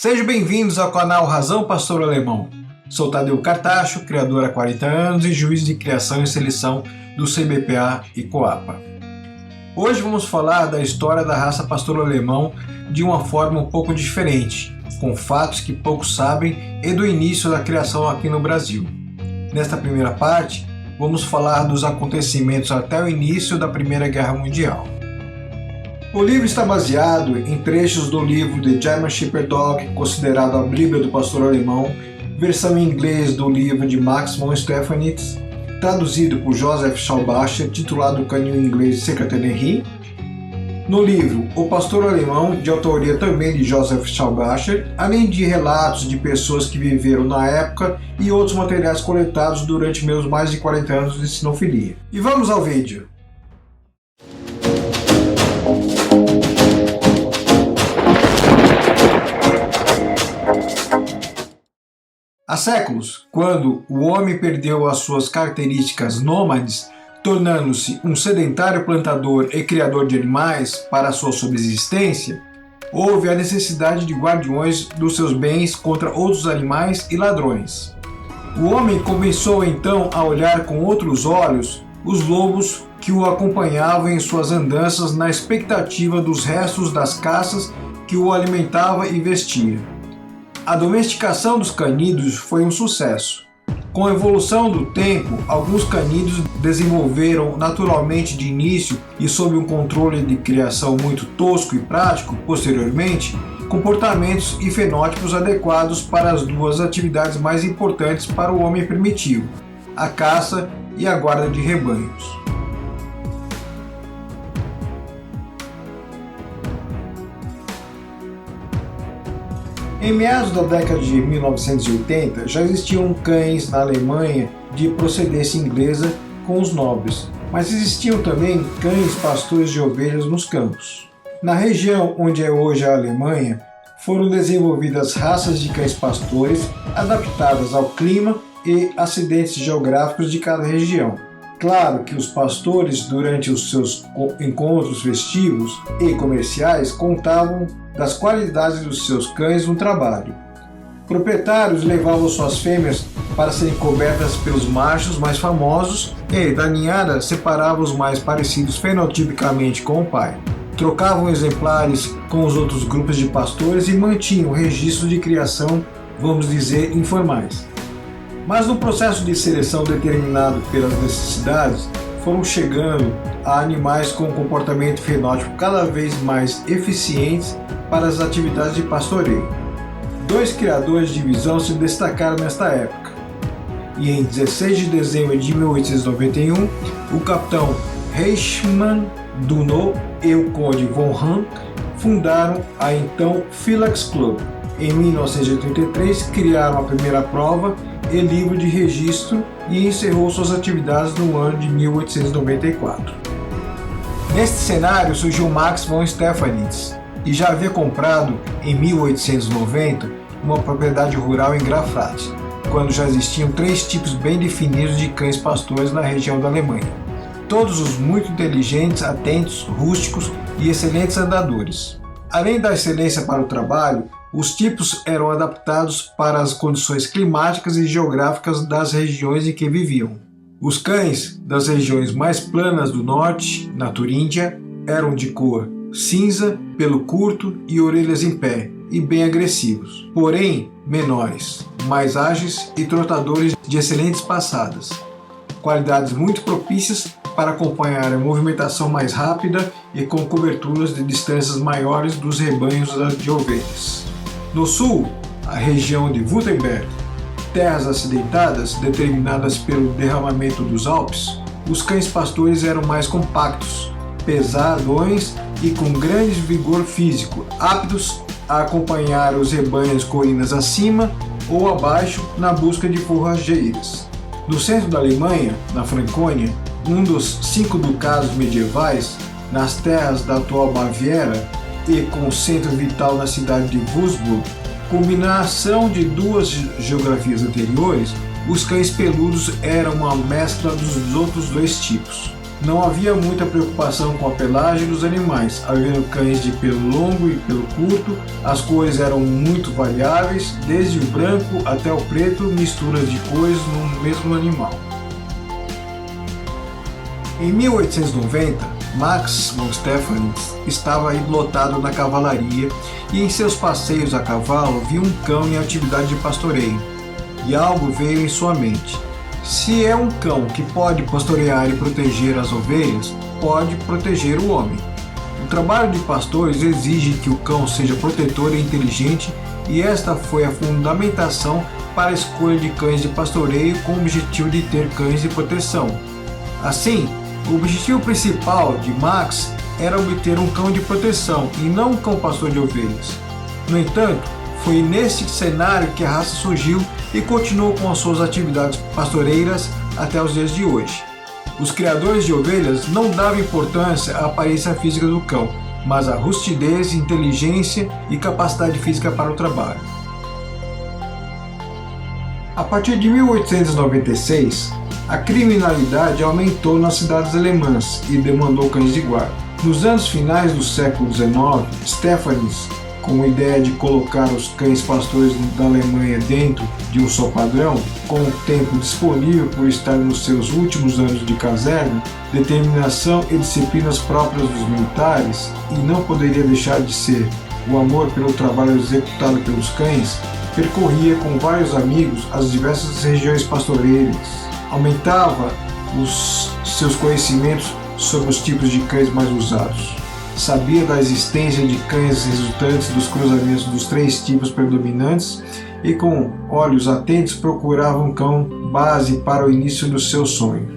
Sejam bem-vindos ao canal Razão Pastor Alemão. Sou Tadeu Cartacho, criador há 40 anos e juiz de criação e seleção do CBPA e Coapa. Hoje vamos falar da história da raça pastor alemão de uma forma um pouco diferente, com fatos que poucos sabem e do início da criação aqui no Brasil. Nesta primeira parte, vamos falar dos acontecimentos até o início da Primeira Guerra Mundial. O livro está baseado em trechos do livro The German Shepherd Dog, considerado a Bíblia do pastor alemão, versão em inglês do livro de Max von Stephanitz, traduzido por Joseph Schaubacher, titulado o canil em inglês Secrétaire Henri. No livro O Pastor Alemão, de autoria também de Joseph Schaubacher, além de relatos de pessoas que viveram na época e outros materiais coletados durante meus mais de 40 anos de sinofilia. E vamos ao vídeo! Há séculos, quando o homem perdeu as suas características nômades, tornando-se um sedentário plantador e criador de animais para a sua subsistência, houve a necessidade de guardiões dos seus bens contra outros animais e ladrões. O homem começou então a olhar com outros olhos os lobos que o acompanhavam em suas andanças na expectativa dos restos das caças que o alimentava e vestia. A domesticação dos canídeos foi um sucesso. Com a evolução do tempo, alguns canídeos desenvolveram naturalmente de início e sob um controle de criação muito tosco e prático, posteriormente, comportamentos e fenótipos adequados para as duas atividades mais importantes para o homem primitivo, a caça e a guarda de rebanhos. Em meados da década de 1980, já existiam cães na Alemanha de procedência inglesa com os nobres, mas existiam também cães pastores de ovelhas nos campos. Na região onde é hoje a Alemanha, foram desenvolvidas raças de cães pastores adaptadas ao clima e acidentes geográficos de cada região. Claro que os pastores, durante os seus encontros festivos e comerciais, contavam das qualidades dos seus cães no trabalho. Proprietários levavam suas fêmeas para serem cobertas pelos machos mais famosos e, da ninhada, separavam os mais parecidos fenotipicamente com o pai. Trocavam exemplares com os outros grupos de pastores e mantinham registros de criação, vamos dizer, informais. Mas no processo de seleção determinado pelas necessidades, foram chegando a animais com comportamento fenótipo cada vez mais eficientes para as atividades de pastoreio. Dois criadores de divisão se destacaram nesta época, e em 16 de dezembro de 1891, o capitão Heichmann Duno e o conde von Hahn fundaram a então Philax Club. Em 1983, criaram a primeira prova e livro de registro e encerrou suas atividades no ano de 1894. Neste cenário surgiu Max von Stephanitz e já havia comprado em 1890 uma propriedade rural em Grafrath, quando já existiam 3 tipos bem definidos de cães pastores na região da Alemanha, todos os muito inteligentes, atentos, rústicos e excelentes andadores. Além da excelência para o trabalho, os tipos eram adaptados para as condições climáticas e geográficas das regiões em que viviam. Os cães das regiões mais planas do norte, na Turíndia, eram de cor cinza, pelo curto e orelhas em pé, e bem agressivos, porém menores, mais ágeis e trotadores de excelentes passadas. Qualidades muito propícias para acompanhar a movimentação mais rápida e com coberturas de distâncias maiores dos rebanhos de ovelhas. No sul, a região de Württemberg, terras acidentadas determinadas pelo derramamento dos Alpes, os cães pastores eram mais compactos, pesadões e com grande vigor físico, aptos a acompanhar os rebanhos colinas acima ou abaixo na busca de forrageiras. No centro da Alemanha, na Franconia, um dos 5 ducados medievais, nas terras da atual Baviera e com centro vital na cidade de Würzburg, combinação de duas geografias anteriores, os cães peludos eram uma mescla dos outros 2 tipos. Não havia muita preocupação com a pelagem dos animais, havendo cães de pelo longo e pelo curto, as cores eram muito variáveis, desde o branco até o preto, misturas de cores no mesmo animal. Em 1890, Max von Stephanitz estava lotado na cavalaria e em seus passeios a cavalo viu um cão em atividade de pastoreio. E algo veio em sua mente. Se é um cão que pode pastorear e proteger as ovelhas, pode proteger o homem. O trabalho de pastores exige que o cão seja protetor e inteligente, e esta foi a fundamentação para a escolha de cães de pastoreio com o objetivo de ter cães de proteção. Assim, o objetivo principal de Max era obter um cão de proteção e não um cão pastor de ovelhas. No entanto, foi neste cenário que a raça surgiu e continuou com as suas atividades pastoreiras até os dias de hoje. Os criadores de ovelhas não davam importância à aparência física do cão, mas à rustidez, inteligência e capacidade física para o trabalho. A partir de 1896, a criminalidade aumentou nas cidades alemãs e demandou cães de guarda. Nos anos finais do século XIX, Stephanitz, com a ideia de colocar os cães pastores da Alemanha dentro de um só padrão, com o tempo disponível por estar nos seus últimos anos de caserna, determinação e disciplinas próprias dos militares, e não poderia deixar de ser o amor pelo trabalho executado pelos cães, percorria com vários amigos as diversas regiões pastoreiras, aumentava os seus conhecimentos sobre os tipos de cães mais usados. Sabia da existência de cães resultantes dos cruzamentos dos 3 tipos predominantes e, com olhos atentos, procurava um cão base para o início do seu sonho.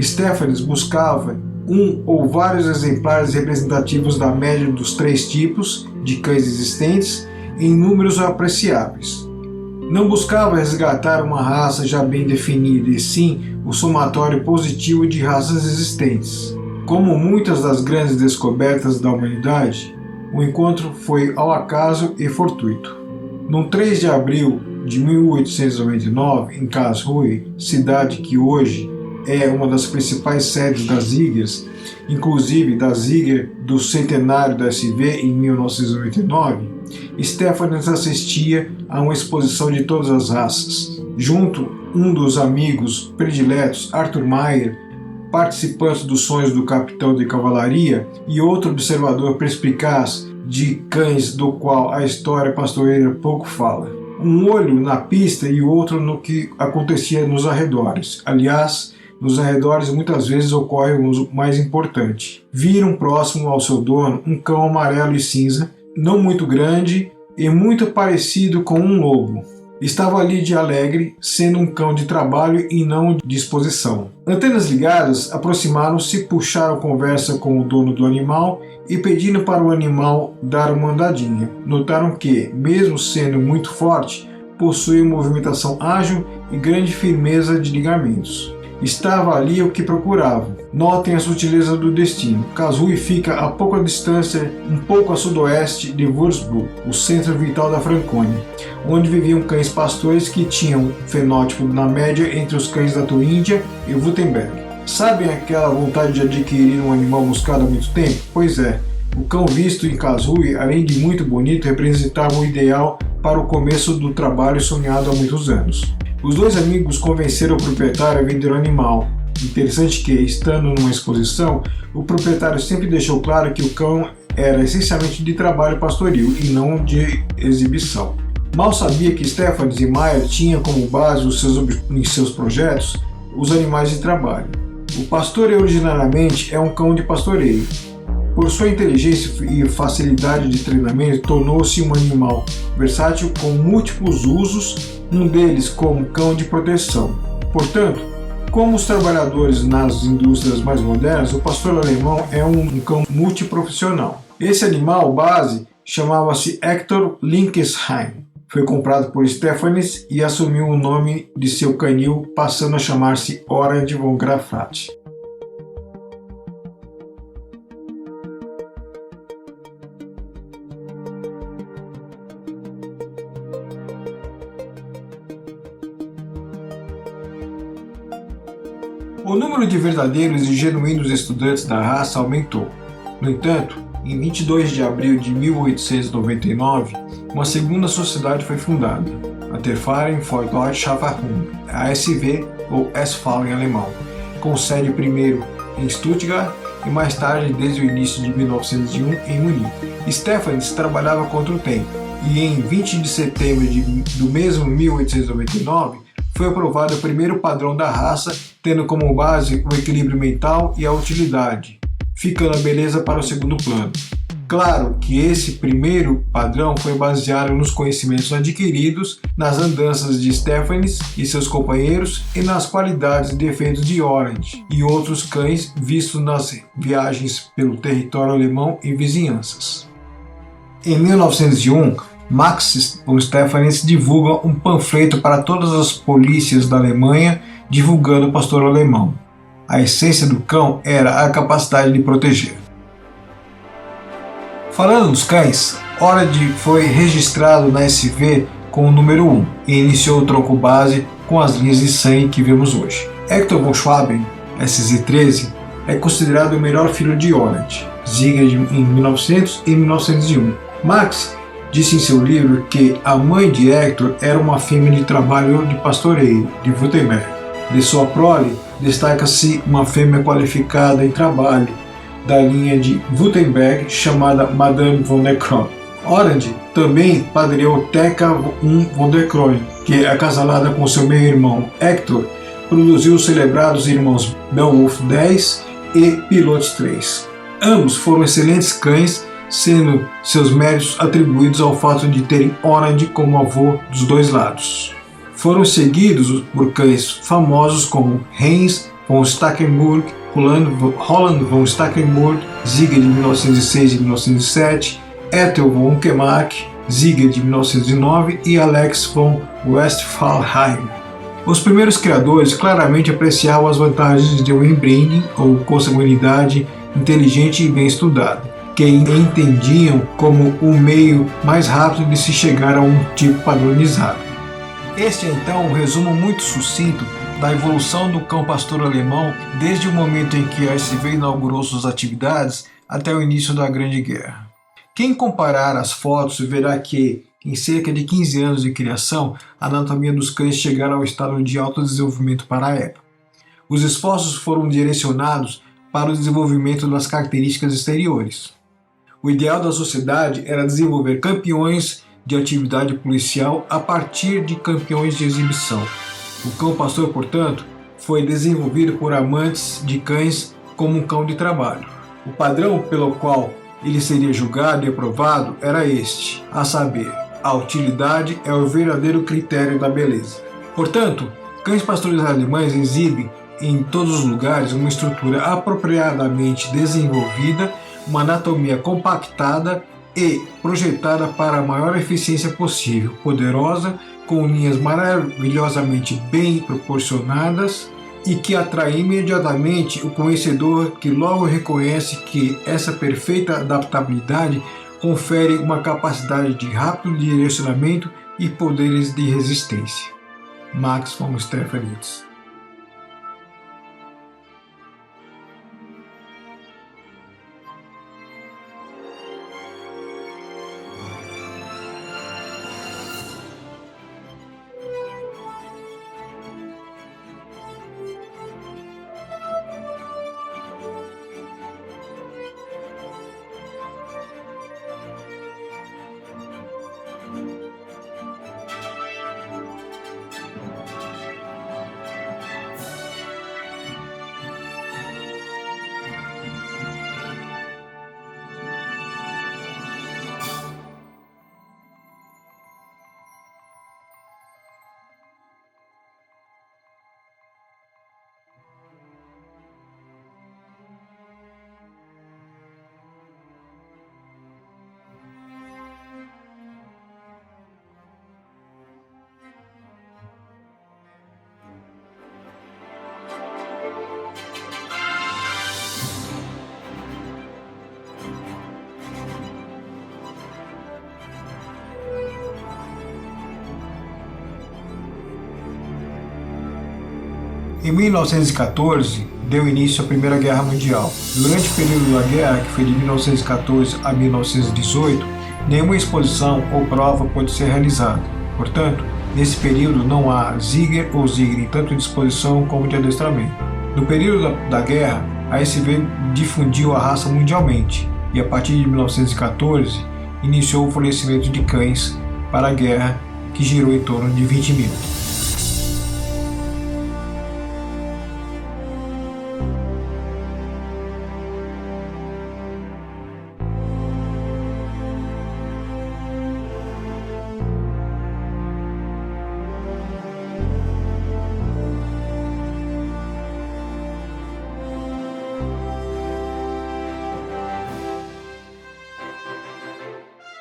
Stephanitz buscava um ou vários exemplares representativos da média dos 3 tipos de cães existentes em números apreciáveis. Não buscava resgatar uma raça já bem definida, e sim o somatório positivo de raças existentes. Como muitas das grandes descobertas da humanidade, o encontro foi ao acaso e fortuito. No 3 de abril de 1899, em Karlsruhe, cidade que hoje é uma das principais sedes das Ziggers, inclusive da Zigger do centenário da SV em 1989, Stephanitz assistia a uma exposição de todas as raças. Junto, um dos amigos prediletos, Arthur Mayer, participante dos sonhos do capitão de cavalaria e outro observador perspicaz de cães do qual a história pastoreira pouco fala. Um olho na pista e o outro no que acontecia nos arredores. Aliás, nos arredores muitas vezes ocorre o mais importante. Viram próximo ao seu dono um cão amarelo e cinza, não muito grande e muito parecido com um lobo. Estava ali de alegre, sendo um cão de trabalho e não de exposição. Antenas ligadas, aproximaram-se, puxaram conversa com o dono do animal e pediram para o animal dar uma andadinha. Notaram que, mesmo sendo muito forte, possui movimentação ágil e grande firmeza de ligamentos. Estava ali o que procuravam. Notem a sutileza do destino. Karlsruhe fica a pouca distância, um pouco a sudoeste de Würzburg, o centro vital da Franconia, onde viviam cães pastores que tinham fenótipo na média entre os cães da Turíndia e Württemberg. Sabem aquela vontade de adquirir um animal buscado há muito tempo? Pois é, o cão visto em Karlsruhe, além de muito bonito, representava o ideal para o começo do trabalho sonhado há muitos anos. Os 2 amigos convenceram o proprietário a vender o animal. Interessante que, estando numa exposição, o proprietário sempre deixou claro que o cão era essencialmente de trabalho pastoril e não de exibição. Mal sabia que Stephanitz e Mayer tinham como base em seus projetos os animais de trabalho. O pastor originariamente é um cão de pastoreio. Por sua inteligência e facilidade de treinamento, tornou-se um animal versátil com múltiplos usos, um deles como cão de proteção. Portanto, como os trabalhadores nas indústrias mais modernas, o pastor alemão é um cão multiprofissional. Esse animal base chamava-se Hector Linkesheim. Foi comprado por Stephanitz e assumiu o nome de seu canil, passando a chamar-se Orange von Grafrath. O número de verdadeiros e genuínos estudantes da raça aumentou. No entanto, em 22 de abril de 1899, uma segunda sociedade foi fundada, a Der Verein für Deutsche Erwachung, ASV ou S-V em alemão, com sede primeiro em Stuttgart e mais tarde, desde o início de 1901, em Munique. Stefanes trabalhava contra o tempo e em 20 de setembro do mesmo 1899 foi aprovado o primeiro padrão da raça, tendo como base o equilíbrio mental e a utilidade, ficando a beleza para o segundo plano. Claro que esse primeiro padrão foi baseado nos conhecimentos adquiridos, nas andanças de Stefanes e seus companheiros e nas qualidades e defeitos de Orange e outros cães vistos nas viagens pelo território alemão e vizinhanças. Em 1901, Max von Stefanes divulga um panfleto para todas as polícias da Alemanha divulgando o pastor alemão. A essência do cão era a capacidade de proteger. Falando dos cães, Orange foi registrado na SV com o número 1 e iniciou o tronco base com as linhas de sangue que vemos hoje. Hector von Schwaben, SZ13, é considerado o melhor filho de Orange, Ziegler em 1900 e 1901. Max disse em seu livro que a mãe de Hector era uma fêmea de trabalho de pastoreio, de Württemberg. De sua prole, destaca-se uma fêmea qualificada em trabalho, da linha de Württemberg, chamada Madame von der Kroon. Orange também padrinhou Tecka von der Kroon, que, acasalada com seu meio-irmão Hector, produziu os celebrados irmãos Beowulf X e Pilotes 3. Ambos foram excelentes cães, sendo seus méritos atribuídos ao fato de terem Orange como avô dos dois lados. Foram seguidos por cães famosos como Heinz von Stackenburg, Roland von Stackenburg, Ziegler de 1906 e 1907, Ethel von Unckermark, Ziegler de 1909 e Alex von Westphal-Heim. Os primeiros criadores claramente apreciavam as vantagens de um inbreeding ou consanguinidade inteligente e bem estudada, que entendiam como o meio mais rápido de se chegar a um tipo padronizado. Este é então um resumo muito sucinto da evolução do cão pastor alemão desde o momento em que a SV inaugurou suas atividades até o início da Grande Guerra. Quem comparar as fotos verá que, em cerca de 15 anos de criação, a anatomia dos cães chegaram ao estado de alto desenvolvimento para a época. Os esforços foram direcionados para o desenvolvimento das características exteriores. O ideal da sociedade era desenvolver campeões de atividade policial a partir de campeões de exibição. O cão pastor, portanto, foi desenvolvido por amantes de cães como um cão de trabalho. O padrão pelo qual ele seria julgado e aprovado era este, a saber, a utilidade é o verdadeiro critério da beleza. Portanto, cães pastores alemães exibem em todos os lugares uma estrutura apropriadamente desenvolvida, uma anatomia compactada e projetada para a maior eficiência possível, poderosa, com linhas maravilhosamente bem proporcionadas e que atrai imediatamente o conhecedor, que logo reconhece que essa perfeita adaptabilidade confere uma capacidade de rápido direcionamento e poderes de resistência. Max von Stefanes. Em 1914, deu início à Primeira Guerra Mundial. Durante o período da guerra, que foi de 1914 a 1918, nenhuma exposição ou prova pôde ser realizada. Portanto, nesse período não há Ziegler ou Zigri, tanto de exposição como de adestramento. No período da guerra, a SV difundiu a raça mundialmente e, a partir de 1914, iniciou o fornecimento de cães para a guerra, que girou em torno de 20 mil.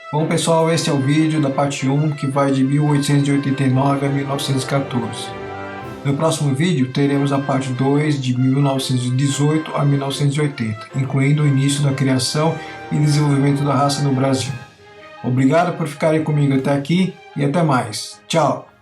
Bom pessoal, esse é o vídeo da parte 1 que vai de 1889 a 1914. No próximo vídeo teremos a parte 2 de 1918 a 1980, incluindo o início da criação e desenvolvimento da raça no Brasil. Obrigado por ficarem comigo até aqui e até mais. Tchau!